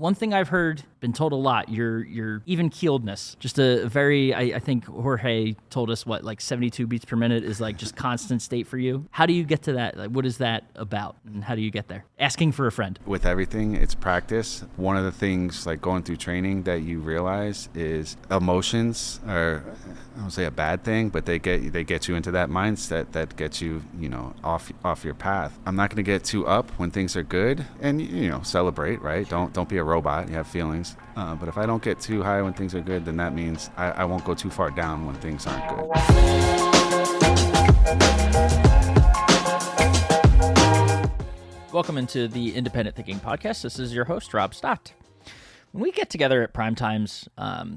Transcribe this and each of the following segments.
one thing I've heard, been told a lot, your even-keeledness. Just a very, I think Jorge told us, like 72 beats per minute is like just constant state for you. How do you get to that? Like, what is that about, and how do you get there? Asking for a friend. With everything, it's practice. One of the things, like going through training, that you realize is emotions are, I don't say a bad thing, but they get you into that mindset that gets you, off your path. I'm not going to get too up when things are good, and celebrate, right? Don't be a robot. You have feelings. But if I don't get too high when things are good, then that means I won't go too far down when things aren't good. Welcome into the Independent Thinking Podcast. This is your host, Rob Stott. When we get together at PrimeTimes,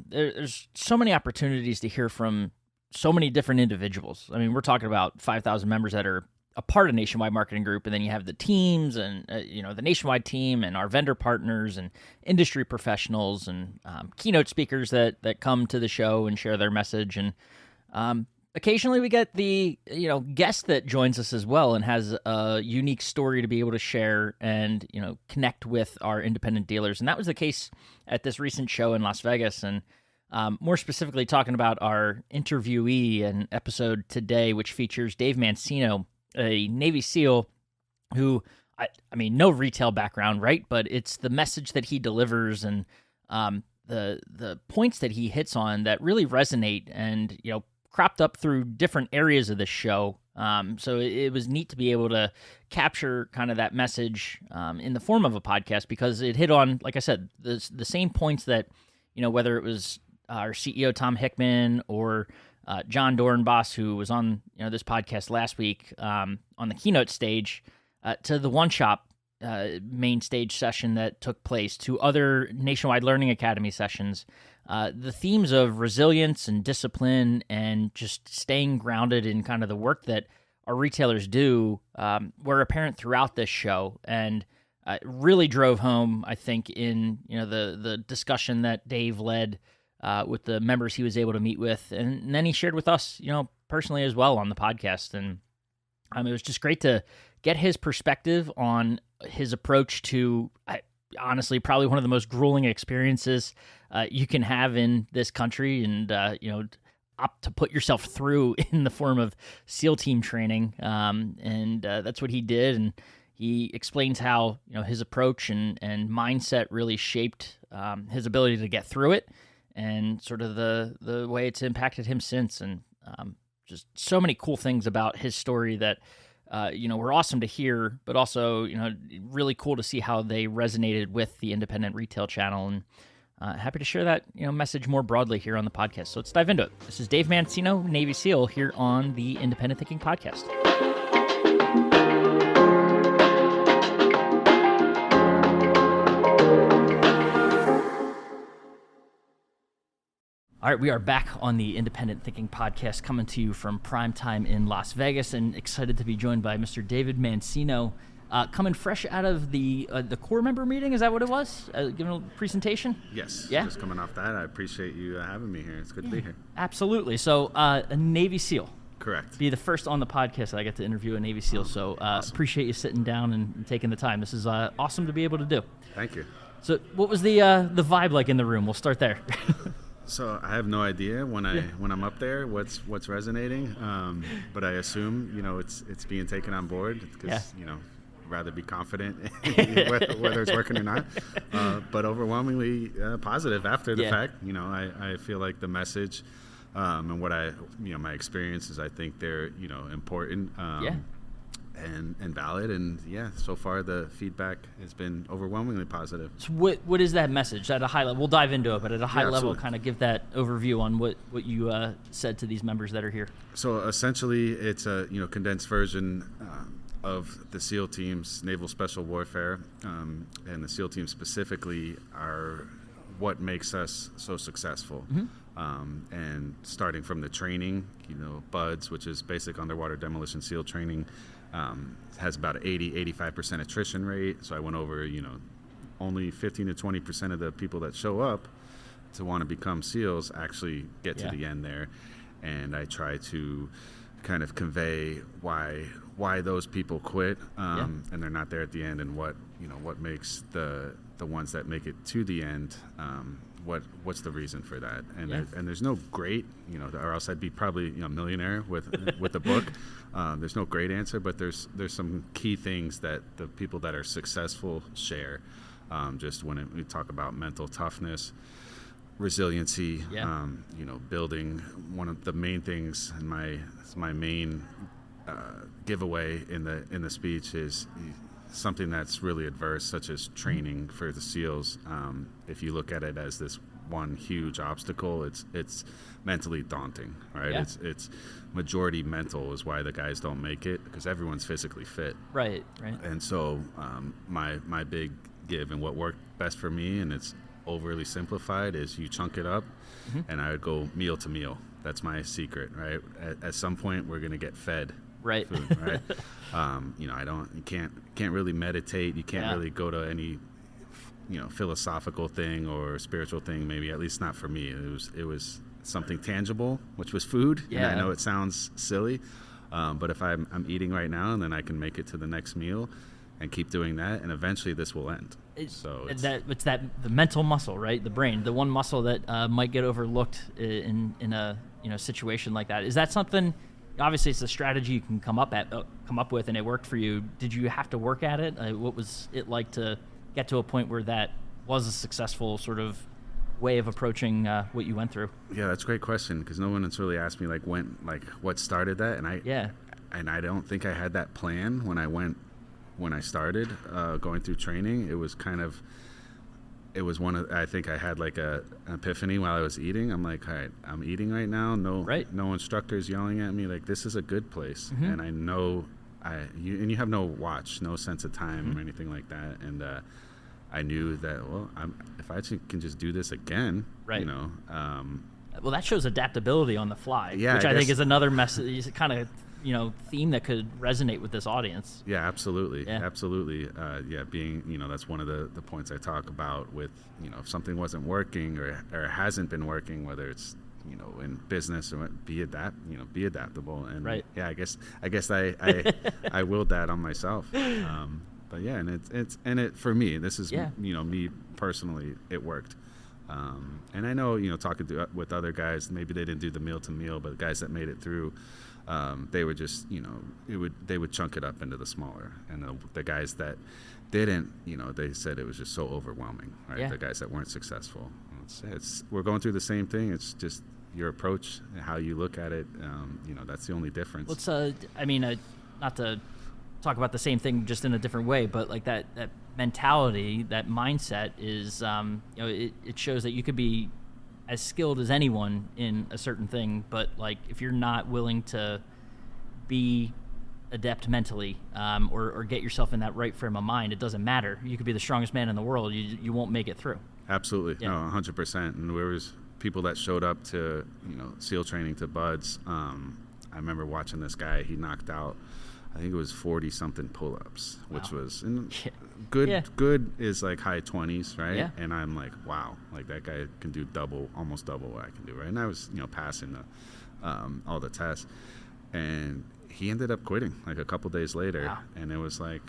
there's so many opportunities to hear from so many different individuals. I mean, we're talking about 5,000 members that are a part of Nationwide Marketing Group, and then you have the teams and, the Nationwide team and our vendor partners and industry professionals and keynote speakers that come to the show and share their message. And occasionally we get the, guest that joins us as well and has a unique story to be able to share and, connect with our independent dealers. And that was the case at this recent show in Las Vegas. And more specifically talking about our interviewee and episode today, which features Dave Mancino, a Navy SEAL who, I mean, no retail background, right? But it's the message that he delivers and the points that he hits on that really resonate and, cropped up through different areas of the show. So it was neat to be able to capture kind of that message in the form of a podcast, because it hit on, like I said, the same points that, whether it was our CEO, Tom Hickman, or John Dorenbos, who was on this podcast last week on the keynote stage, to the One Shop main stage session that took place, to other Nationwide Learning Academy sessions. The themes of resilience and discipline and just staying grounded in kind of the work that our retailers do were apparent throughout this show, and really drove home, I think, in the discussion that Dave led with the members he was able to meet with, and then he shared with us, personally as well on the podcast. And it was just great to get his perspective on his approach to, honestly, probably one of the most grueling experiences you can have in this country, and opt to put yourself through in the form of SEAL team training. And that's what he did, and he explains how his approach and mindset really shaped his ability to get through it, and sort of the way it's impacted him since. And just so many cool things about his story that were awesome to hear, but also really cool to see how they resonated with the independent retail channel. And happy to share that message more broadly here on the podcast. So let's dive into it. This is Dave Mancino, Navy SEAL, here on the Independent Thinking Podcast. All right, we are back on the Independent Thinking Podcast, coming to you from PrimeTime in Las Vegas, and excited to be joined by Mr. David Mancino, coming fresh out of the core member meeting. Is that what it was? Giving a presentation? Yes. Yeah. Just coming off that, I appreciate you having me here. It's good to be here. Absolutely. So, a Navy SEAL. Correct. Be the first on the podcast that I get to interview a Navy SEAL. So, awesome. Appreciate you sitting down and taking the time. This is awesome to be able to do. Thank you. So, what was the vibe like in the room? We'll start there. So I have no idea when I'm up there what's resonating, but I assume it's being taken on board, because rather be confident whether it's working or not. But overwhelmingly positive after the fact. I feel like the message and what my experiences, I think they're important. And valid, and so far the feedback has been overwhelmingly positive. So what is that message at a high level? We'll dive into it, but at a high level, absolutely. kind of give that overview on what you said to these members that are here. So essentially, it's a condensed version of the SEAL teams, Naval Special Warfare, and the SEAL teams specifically are what makes us so successful. Mm-hmm. And starting from the training, BUDS, which is Basic Underwater Demolition SEAL Training, has about 80-85% attrition rate. So I went over, only 15 to 20% of the people that show up to want to become SEALs actually get to the end there. And I try to kind of convey why those people quit, and they're not there at the end, and what makes the the ones that make it to the end, what's the reason for that? And there's no great, or else I'd be probably a millionaire with the book. There's no great answer, but there's some key things that the people that are successful share. Just when we talk about mental toughness, resiliency, building. One of the main things in my main giveaway in the speech is something that's really adverse, such as training for the SEALs. If you look at it as this one huge obstacle, it's mentally daunting, right? Yeah. It's majority mental is why the guys don't make it, because everyone's physically fit. Right. And so my big give and what worked best for me, and it's overly simplified, is you chunk it up, and I would go meal to meal. That's my secret, right? At some point, we're gonna get fed. Right. Food, right? You can't really meditate. You can't really go to any, philosophical thing or spiritual thing. Maybe, at least not for me. It was something tangible, which was food. Yeah. And I know it sounds silly, but if I'm eating right now, and then I can make it to the next meal, and keep doing that, and eventually this will end. It's the mental muscle, right? The brain, the one muscle that might get overlooked in a situation like that. Is that something? Obviously, it's a strategy you can come up with, and it worked for you. Did you have to work at it? What was it like to get to a point where that was a successful sort of way of approaching what you went through? Yeah, that's a great question, because no one has really asked me what started that, and I don't think I had that plan when I started going through training. It was I think I had like an epiphany while I was eating. I'm like, all right, I'm eating right now. No instructors yelling at me. Like, this is a good place. And I know and you have no watch, no sense of time or anything like that. And I knew that, if I can just do this again, right. Well, that shows adaptability on the fly, which I think is another message, kind of, theme that could resonate with this audience. Yeah, absolutely. Absolutely. Being, that's one of the points I talk about with, if something wasn't working or hasn't been working, whether it's, in business or be adaptable. And right. Yeah, I guess I willed that on myself. But yeah, and it for me, this is, me personally, it worked. And I know, talking with other guys, maybe they didn't do the meal to meal, but the guys that made it through, they would just, they would chunk it up into the smaller. And the guys that didn't, they said it was just so overwhelming, right? Yeah. The guys that weren't successful. We're going through the same thing. It's just your approach, how you look at it. That's the only difference. Not to talk about the same thing just in a different way, but like that mentality, that mindset is, it shows that you could be as skilled as anyone in a certain thing, but like if you're not willing to be adept mentally, or get yourself in that right frame of mind, it doesn't matter. You could be the strongest man in the world, you won't make it through. Absolutely. Yeah. No, 100%. And there was people that showed up to, SEAL training, to BUD/S. I remember watching this guy, he knocked out, I think it was 40 something pull-ups, which was good. Yeah. Good is like high 20s, right? Yeah. And I'm like, wow, like that guy can do almost double what I can do, right? And I was, passing all the tests, and he ended up quitting like a couple days later. Wow. And it was like,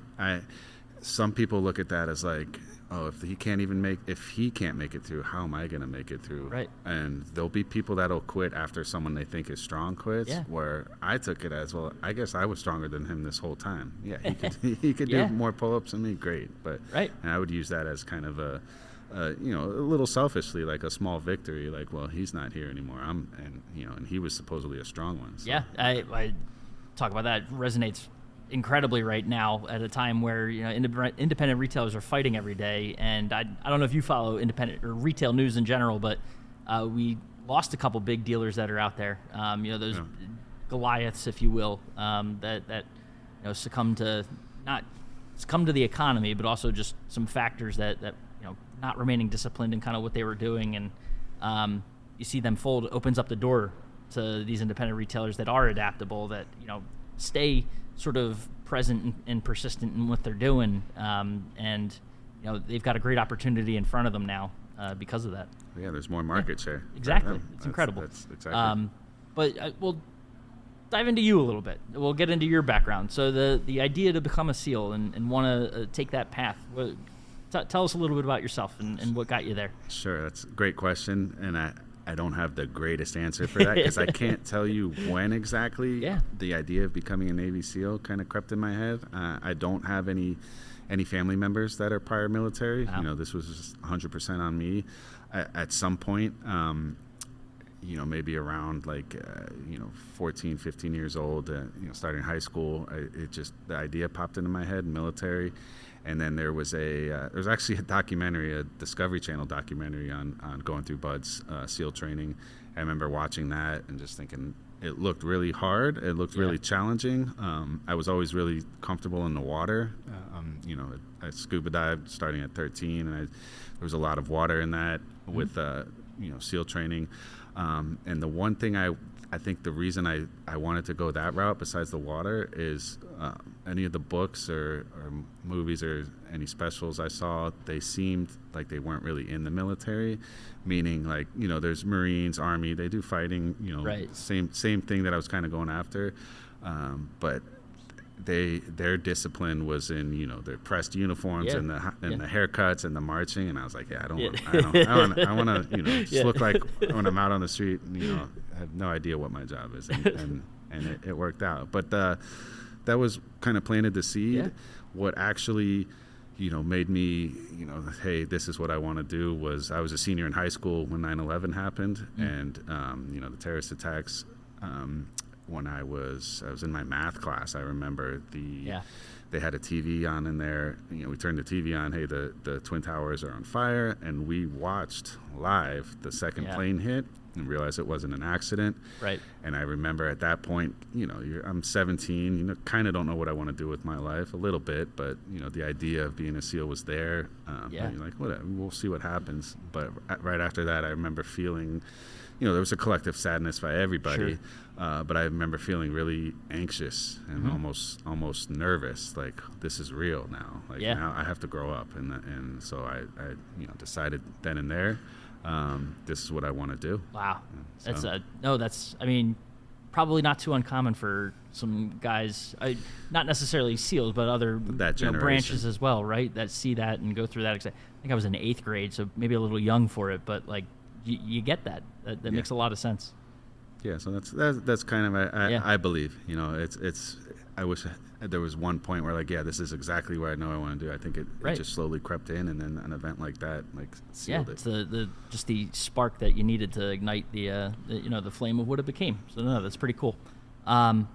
some people look at that as like, oh, if he can't make it through, how am I going to make it through? Right. And there'll be people that'll quit after someone they think is strong quits. Yeah. Where I took it as, well, I guess I was stronger than him this whole time. Yeah, he could do more pull-ups than me. Great, but right. And I would use that as kind of a little selfishly, like a small victory. Like, well, he's not here anymore. And he was supposedly a strong one. So. Yeah, I talk about that. Resonates incredibly right now at a time where independent retailers are fighting every day, and I don't know if you follow independent or retail news in general, but we lost a couple big dealers that are out there. Those Goliaths, if you will, that succumb to the economy, but also just some factors that not remaining disciplined in kind of what they were doing, and you see them fold. Opens up the door to these independent retailers that are adaptable, that stay sort of present and persistent in what they're doing, and they've got a great opportunity in front of them now because of that. Yeah, there's more market share. Exactly, it's incredible. That's exactly. But we'll dive into you a little bit. We'll get into your background. So the idea to become a SEAL and want to take that path. Tell us a little bit about yourself and what got you there. Sure, that's a great question, and I don't have the greatest answer for that because I can't tell you when exactly the idea of becoming a Navy SEAL kind of crept in my head. I don't have any family members that are prior military. Wow. This was just 100% on me. At some point, maybe around 14, 15 years old, starting high school, the idea popped into my head, military. And then there was actually a documentary, a Discovery Channel documentary on going through Bud's SEAL training. I remember watching that and just thinking it looked really hard. It looked really challenging. I was always really comfortable in the water. I scuba dived starting at 13, and there was a lot of water in that with SEAL training. And the one thing I think the reason I wanted to go that route besides the water is any of the books or movies or any specials I saw, they seemed like they weren't really in the military, meaning there's Marines, Army, they do fighting, right. same thing that I was kind of going after, but their discipline was in their pressed uniforms and the haircuts and the marching, and I was like, I want to just look like when I'm out on the street, I have no idea what my job is, and it worked out. But that was kind of planted the seed. Yeah. What actually made me hey, this is what I want to do was I was a senior in high school when 9/11 happened, and the terrorist attacks. When I was in my math class, I remember they had a TV on in there. We turned the TV on. Hey, the Twin Towers are on fire, and we watched live the second plane hit and realized it wasn't an accident. Right. And I remember at that point, I'm 17. Kind of don't know what I want to do with my life a little bit, but the idea of being a SEAL was there. You're like, whatever, we'll see what happens. But right after that, I remember feeling. There was a collective sadness by everybody, but I remember feeling really anxious and almost nervous. Like, this is real now. Now I have to grow up, and so I decided then and there, this is what I want to do. Wow, So. that's probably not too uncommon for some guys, not necessarily SEALs, but other branches as well, right? That see that and go through that. I think I was in 8th grade, so maybe a little young for it, but you get that. That makes a lot of sense. Yeah, so that's kind of I believe. It's I wish there was one point where this is exactly what I know I want to do. I think it just slowly crept in, and then an event like that sealed it. It's just the spark that you needed to ignite the flame of what it became. So no, that's pretty cool. Now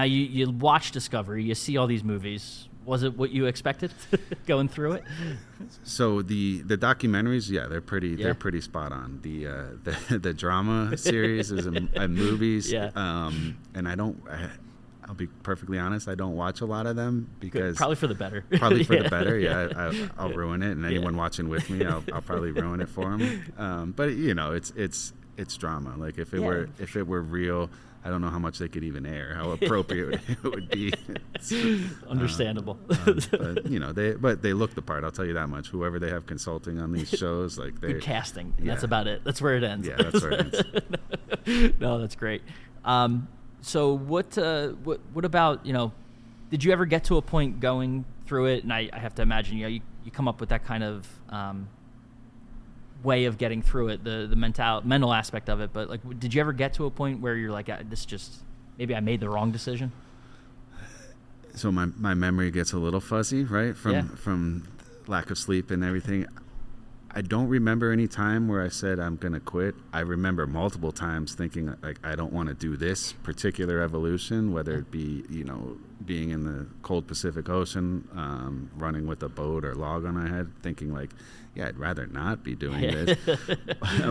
you watch Discovery, you see all these movies. Was it what you expected going through it? So the documentaries, they're pretty spot on. The drama series is in movies, and I'll be perfectly honest, I don't watch a lot of them because good. Probably for the better. The better, I'll ruin it, and anyone watching with me, I'll probably ruin it for them. But it's drama. Like if it were real, I don't know how much they could even air, how appropriate it would be. Understandable. But they look the part. I'll tell you that much. Whoever they have consulting on these shows, good casting. And that's about it. That's where it ends. Yeah, that's where it ends. No, that's great. So what about did you ever get to a point going through it? And I have to imagine you come up with that kind of way of getting through it, the mental aspect of it, but did you ever get to a point where you're like, maybe I made the wrong decision? So my memory gets a little fuzzy, right, from lack of sleep and everything. I don't remember any time where I said I'm gonna quit. I remember multiple times thinking I don't want to do this particular evolution, whether it be being in the cold Pacific Ocean, running with a boat or log on my head, thinking I'd rather not be doing this.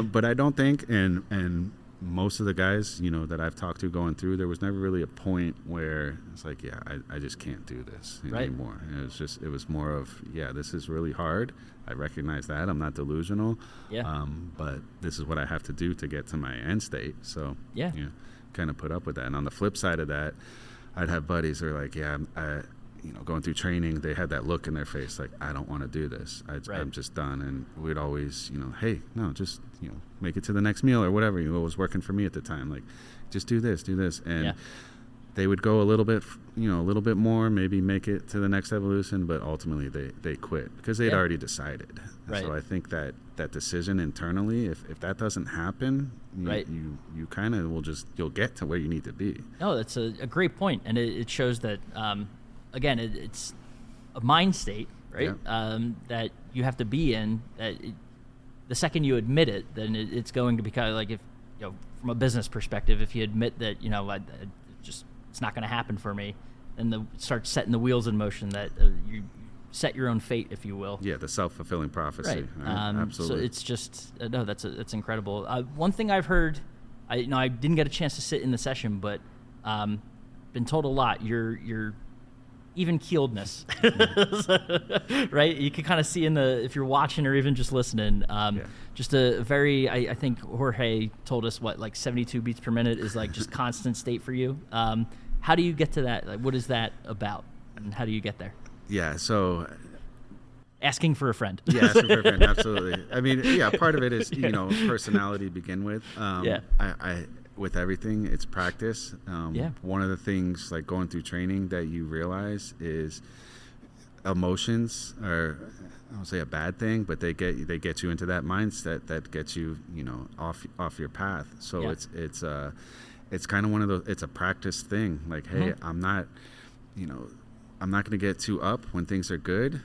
But I don't think, and most of the guys that I've talked to going through, there was never really a point where it's I just can't do this anymore. And it was more of this is really hard. I recognize that. I'm not delusional. But this is what I have to do to get to my end state. So kind of put up with that. And on the flip side of that, I'd have buddies who are like, going through training, they had that look in their face I don't want to do this. I'm just done. And we'd always, hey, no, just make it to the next meal or whatever. It was working for me at the time. Just do this. And they would go a little bit more, maybe make it to the next evolution, but ultimately they quit because they'd already decided. Right. So I think that decision internally, if that doesn't happen, you kind of you'll get to where you need to be. No, that's a great point, and it shows that again, it's a mind state, right? Yeah. That you have to be in. That the second you admit it, then it's going to be kind of like, if from a business perspective, if you admit that it's not going to happen for me, and start setting the wheels in motion, that you set your own fate, if you will. Yeah, the self-fulfilling prophecy. Right. Absolutely. So it's just that's incredible. One thing I've heard, I didn't get a chance to sit in the session, but been told a lot. Your even keeledness, right? You can kind of see if you're watching or even just listening. Just a very, I think Jorge told us like 72 beats per minute is like just constant state for you. How do you get to that? Like, what is that about, and how do you get there? Yeah, so asking for a friend. Yeah, asking for a friend, absolutely. I mean, yeah, part of it is personality to begin with. I with everything, it's practice. One of the things, like going through training, that you realize is emotions are, I don't say a bad thing, but they get you into that mindset that gets you off your path. So it's kind of one of those. It's a practice thing. Like, hey, I'm not going to get too up when things are good,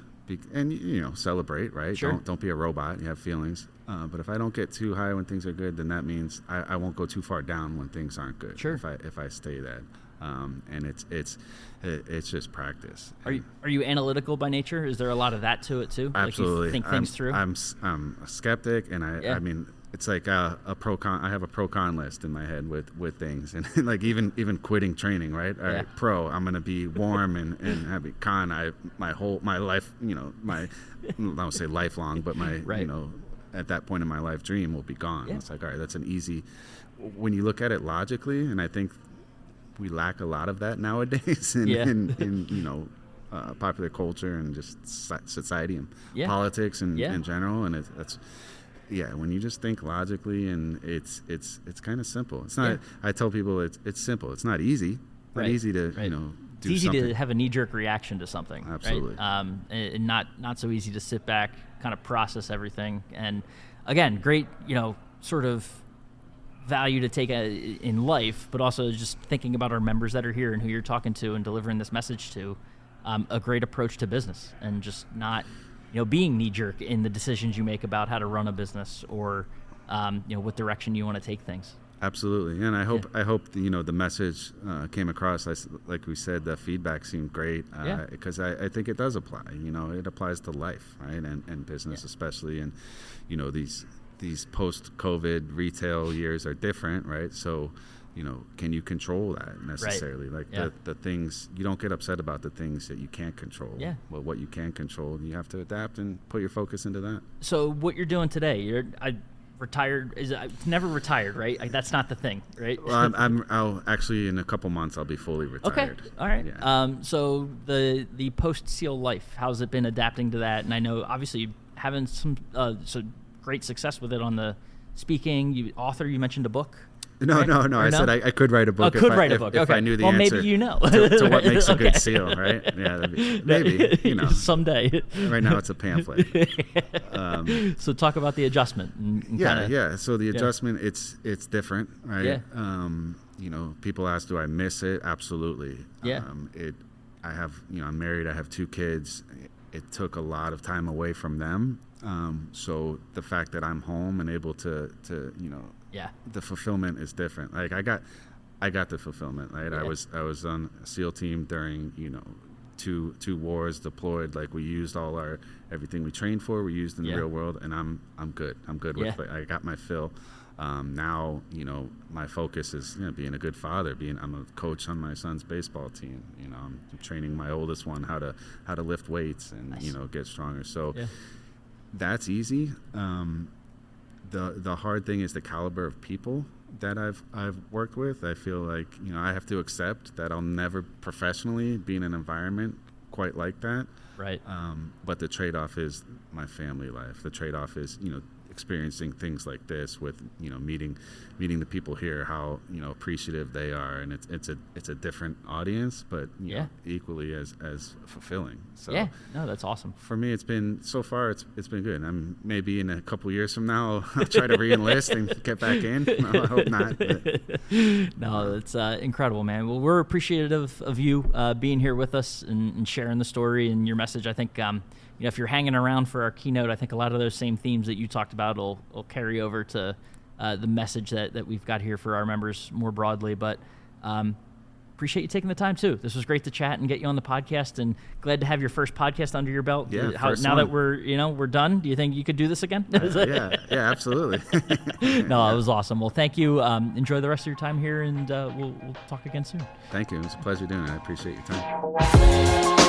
and celebrate, right? Sure. Don't be a robot. You have feelings. But if I don't get too high when things are good, then that means I won't go too far down when things aren't good. Sure. If I stay that, and it's just practice. Are you analytical by nature? Is there a lot of that to it too? Absolutely. Like you think things through. I'm a skeptic, and I mean, it's like a pro con. I have a pro con list in my head with things, and like even quitting training, right? All right, pro, I'm gonna be warm and happy. Con, my life, I don't say lifelong, but my at that point in my life, dream will be gone. Yeah. It's like, all right, that's an easy. When you look at it logically, and I think we lack a lot of that nowadays in popular culture and just society and politics and in general, and that's. Yeah, when you just think logically, and it's kind of simple. It's not. I tell people it's simple. It's not easy. Not easy to do. It's easy something. To have a knee-jerk reaction to something. Absolutely. Right? And not so easy to sit back, kind of process everything. And again, great sort of value to take in life, but also just thinking about our members that are here and who you're talking to and delivering this message to. A great approach to business, and just not. Being knee-jerk in the decisions you make about how to run a business, or what direction you want to take things. Absolutely, and I hope the message came across. Like we said, the feedback seemed great because I think it does apply. It applies to life, right, and business especially, and these post-COVID retail years are different, right? So. Can you control that necessarily? Right. Like the things, you don't get upset about the things that you can't control. Yeah. But what you can control, you have to adapt and put your focus into that. So what you're doing today, retired, never retired, right? Like, that's not the thing, right? Well, I'll actually, in a couple months, I'll be fully retired. Okay. All right. Yeah. So the post-SEAL life, how's it been adapting to that? And I know obviously having some great success with it on the speaking. You mentioned a book. No. I said I could write a book. If I knew the answer. Maybe to what makes a good SEAL, right? Yeah, maybe. Someday. Right now, it's a pamphlet. So talk about the adjustment. And So the adjustment, it's different, right? Yeah. People ask, do I miss it? Absolutely. Yeah. I'm married. I have 2 kids. It took a lot of time away from them. So the fact that I'm home and able to the fulfillment is different. Like I got the fulfillment, right? Yeah. I was on a SEAL team during, 2 wars, deployed. Like, we used everything we trained for, we used in the real world, and I'm good. I'm good with it. I got my fill. Now, my focus is being a good father. I'm a coach on my son's baseball team. I'm training my oldest one how to lift weights and nice. Get stronger. So that's easy. The hard thing is the caliber of people that I've worked with. I feel like I have to accept that I'll never professionally be in an environment quite like that. Right. But the trade-off is my family life. The trade-off is experiencing things like this with, meeting the people here, how, appreciative they are. And it's a different audience, but, equally as fulfilling. So yeah, no, that's awesome. For me, it's been good. I'm maybe in a couple years from now, I'll try to re-enlist and get back in. I hope not. But, no, it's incredible, man. Well, we're appreciative of you being here with us and sharing the story and your message. I think, if you're hanging around for our keynote, I think a lot of those same themes that you talked about will carry over to the message that we've got here for our members more broadly. But appreciate you taking the time too. This was great to chat and get you on the podcast, and glad to have your first podcast under your belt. Yeah, now that we're done, do you think you could do this again? Yeah, absolutely. No, it was awesome. Well, thank you. Enjoy the rest of your time here, and we'll talk again soon. Thank you. It was a pleasure doing it. I appreciate your time.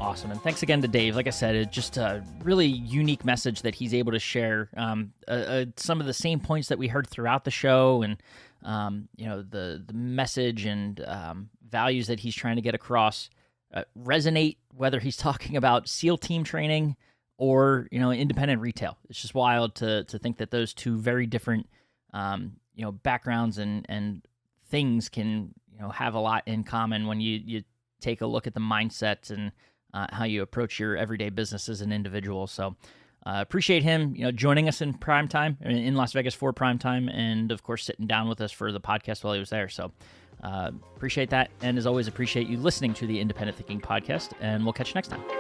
Awesome. And thanks again to Dave. Like I said, it's just a really unique message that he's able to share. Some of the same points that we heard throughout the show, and the message and values that he's trying to get across resonate, whether he's talking about SEAL team training or independent retail. It's just wild to think that those two very different backgrounds and things can have a lot in common when you take a look at the mindset and how you approach your everyday business as an individual. So appreciate him, joining us in PrimeTime, in Las Vegas for PrimeTime, and of course sitting down with us for the podcast while he was there. So appreciate that, and as always, appreciate you listening to the Independent Thinking Podcast, and we'll catch you next time.